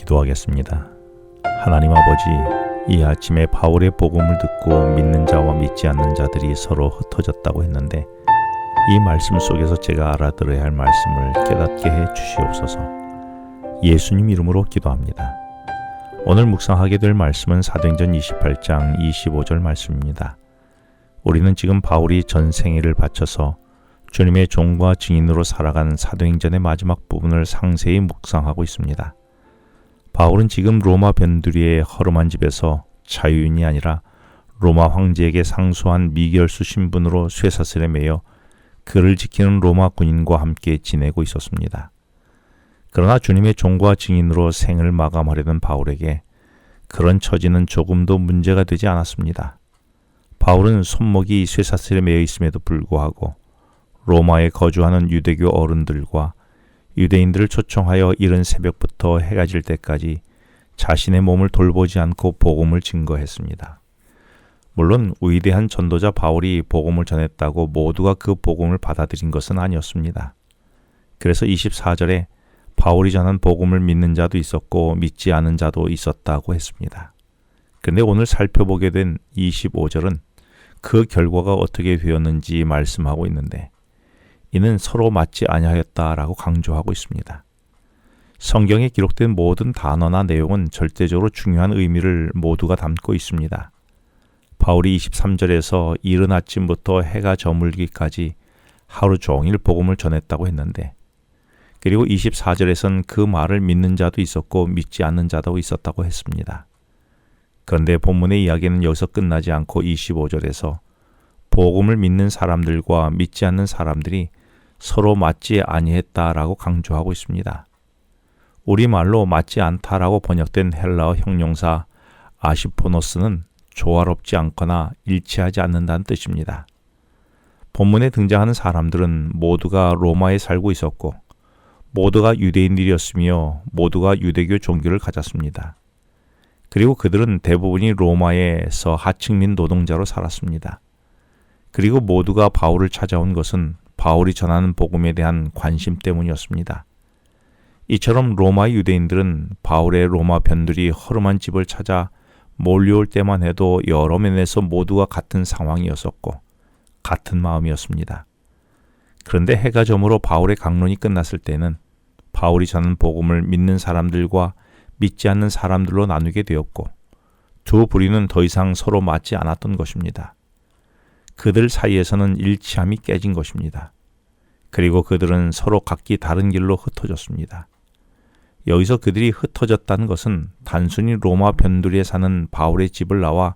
기도하겠습니다. 하나님 아버지, 이 아침에 바울의 복음을 듣고 믿는 자와 믿지 않는 자들이 서로 흩어졌다고 했는데 이 말씀 속에서 제가 알아들어야 할 말씀을 깨닫게 해 주시옵소서. 예수님 이름으로 기도합니다. 오늘 묵상하게 될 말씀은 사도행전 28장 25절 말씀입니다. 우리는 지금 바울이 전 생애를 바쳐서 주님의 종과 증인으로 살아간 사도행전의 마지막 부분을 상세히 묵상하고 있습니다. 바울은 지금 로마 변두리의 허름한 집에서 자유인이 아니라 로마 황제에게 상소한 미결수 신분으로 쇠사슬에 매여 그를 지키는 로마 군인과 함께 지내고 있었습니다. 그러나 주님의 종과 증인으로 생을 마감하려던 바울에게 그런 처지는 조금도 문제가 되지 않았습니다. 바울은 손목이 쇠사슬에 매여 있음에도 불구하고 로마에 거주하는 유대교 어른들과 유대인들을 초청하여 이른 새벽부터 해가 질 때까지 자신의 몸을 돌보지 않고 복음을 증거했습니다. 물론 위대한 전도자 바울이 복음을 전했다고 모두가 그 복음을 받아들인 것은 아니었습니다. 그래서 24절에 바울이 전한 복음을 믿는 자도 있었고 믿지 않은 자도 있었다고 했습니다. 그런데 오늘 살펴보게 된 25절은 그 결과가 어떻게 되었는지 말씀하고 있는데 이는 서로 맞지 아니하였다라고 강조하고 있습니다. 성경에 기록된 모든 단어나 내용은 절대적으로 중요한 의미를 모두가 담고 있습니다. 바울이 23절에서 이른 아침부터 해가 저물기까지 하루 종일 복음을 전했다고 했는데 그리고 24절에선 그 말을 믿는 자도 있었고 믿지 않는 자도 있었다고 했습니다. 그런데 본문의 이야기는 여기서 끝나지 않고 25절에서 복음을 믿는 사람들과 믿지 않는 사람들이 서로 맞지 아니했다라고 강조하고 있습니다. 우리말로 맞지 않다라고 번역된 헬라어 형용사 아시포노스는 조화롭지 않거나 일치하지 않는다는 뜻입니다. 본문에 등장하는 사람들은 모두가 로마에 살고 있었고 모두가 유대인들이었으며 모두가 유대교 종교를 가졌습니다. 그리고 그들은 대부분이 로마에서 하층민 노동자로 살았습니다. 그리고 모두가 바울을 찾아온 것은 바울이 전하는 복음에 대한 관심 때문이었습니다. 이처럼 로마 유대인들은 바울의 로마 변두리 허름한 집을 찾아 몰려올 때만 해도 여러 면에서 모두가 같은 상황이었었고 같은 마음이었습니다. 그런데 해가 저물어 바울의 강론이 끝났을 때는 바울이 전하는 복음을 믿는 사람들과 믿지 않는 사람들로 나누게 되었고 두 부류는 더 이상 서로 맞지 않았던 것입니다. 그들 사이에서는 일치함이 깨진 것입니다. 그리고 그들은 서로 각기 다른 길로 흩어졌습니다. 여기서 그들이 흩어졌다는 것은 단순히 로마 변두리에 사는 바울의 집을 나와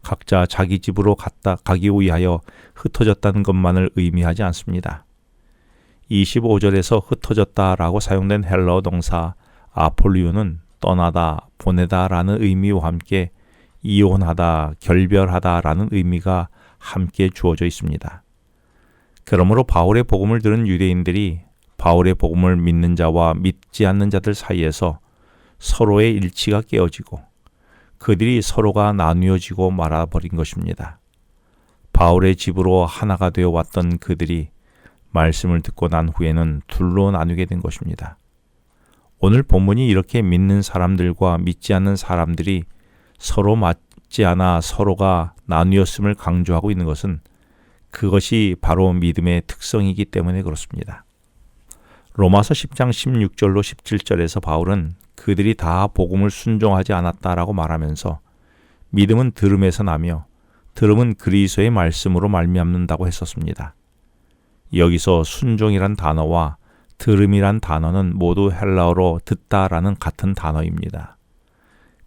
각자 자기 집으로 가기 위하여 흩어졌다는 것만을 의미하지 않습니다. 25절에서 흩어졌다라고 사용된 헬라어 동사 아폴리오는 떠나다, 보내다라는 의미와 함께 이혼하다, 결별하다라는 의미가 함께 주어져 있습니다. 그러므로 바울의 복음을 들은 유대인들이 바울의 복음을 믿는 자와 믿지 않는 자들 사이에서 서로의 일치가 깨어지고 그들이 서로가 나뉘어지고 말아버린 것입니다. 바울의 집으로 하나가 되어 왔던 그들이 말씀을 듣고 난 후에는 둘로 나누게 된 것입니다. 오늘 본문이 이렇게 믿는 사람들과 믿지 않는 사람들이 서로 맞지 않아 서로가 나뉘었음을 강조하고 있는 것은 그것이 바로 믿음의 특성이기 때문에 그렇습니다. 로마서 10장 16절로 17절에서 바울은 그들이 다 복음을 순종하지 않았다라고 말하면서 믿음은 들음에서 나며 들음은 그리스도의 말씀으로 말미암는다고 했었습니다. 여기서 순종이란 단어와 들음이란 단어는 모두 헬라어로 듣다라는 같은 단어입니다.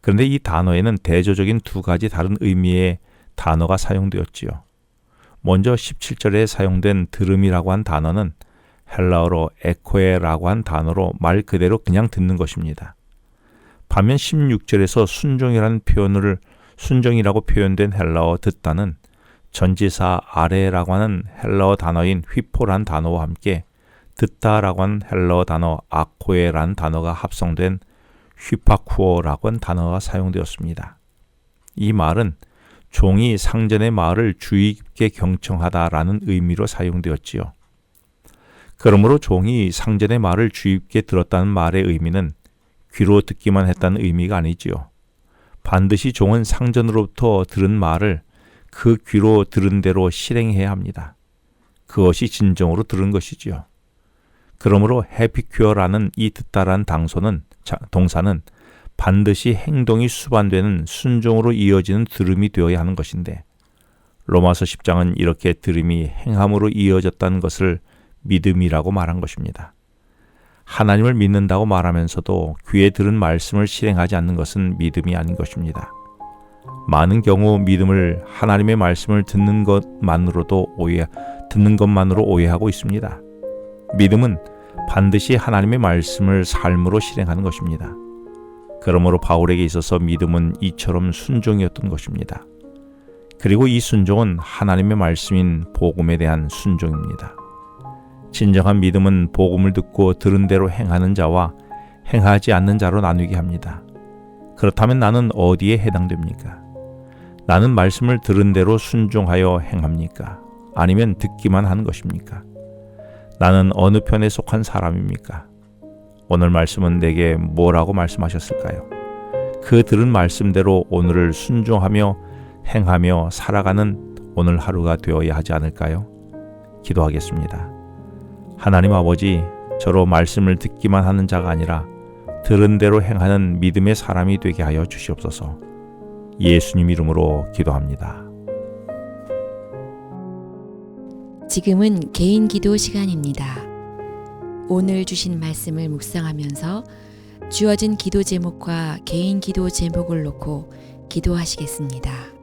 그런데 이 단어에는 대조적인 두 가지 다른 의미의 단어가 사용되었지요. 먼저 17절에 사용된 들음이라고 한 단어는 헬라어로 에코에라고 한 단어로 말 그대로 그냥 듣는 것입니다. 반면 16절에서 순종이라고 표현된 헬라어 듣다는 전지사 아레라고 하는 헬라어 단어인 휘포란 단어와 함께 듣다라고 한 헬라어 단어 아코에라는 단어가 합성된 휘파쿠어라고 한 단어가 사용되었습니다. 이 말은 종이 상전의 말을 주의 깊게 경청하다라는 의미로 사용되었지요. 그러므로 종이 상전의 말을 주의 깊게 들었다는 말의 의미는 귀로 듣기만 했다는 의미가 아니지요. 반드시 종은 상전으로부터 들은 말을 그 귀로 들은 대로 실행해야 합니다. 그것이 진정으로 들은 것이지요. 그러므로 해피큐어라는 이 듣다란 동사는 반드시 행동이 수반되는 순종으로 이어지는 들음이 되어야 하는 것인데, 로마서 10장은 이렇게 들음이 행함으로 이어졌다는 것을 믿음이라고 말한 것입니다. 하나님을 믿는다고 말하면서도 귀에 들은 말씀을 실행하지 않는 것은 믿음이 아닌 것입니다. 많은 경우 믿음을 하나님의 말씀을 듣는 것만으로 오해하고 있습니다. 믿음은 반드시 하나님의 말씀을 삶으로 실행하는 것입니다. 그러므로 바울에게 있어서 믿음은 이처럼 순종이었던 것입니다. 그리고 이 순종은 하나님의 말씀인 복음에 대한 순종입니다. 진정한 믿음은 복음을 듣고 들은 대로 행하는 자와 행하지 않는 자로 나누게 합니다. 그렇다면 나는 어디에 해당됩니까? 나는 말씀을 들은 대로 순종하여 행합니까? 아니면 듣기만 하는 것입니까? 나는 어느 편에 속한 사람입니까? 오늘 말씀은 내게 뭐라고 말씀하셨을까요? 그 들은 말씀대로 오늘을 순종하며 행하며 살아가는 오늘 하루가 되어야 하지 않을까요? 기도하겠습니다. 하나님 아버지, 저로 말씀을 듣기만 하는 자가 아니라 들은 대로 행하는 믿음의 사람이 되게 하여 주시옵소서. 예수님 이름으로 기도합니다. 지금은 개인 기도 시간입니다. 오늘 주신 말씀을 묵상하면서 주어진 기도 제목과 개인 기도 제목을 놓고 기도하시겠습니다.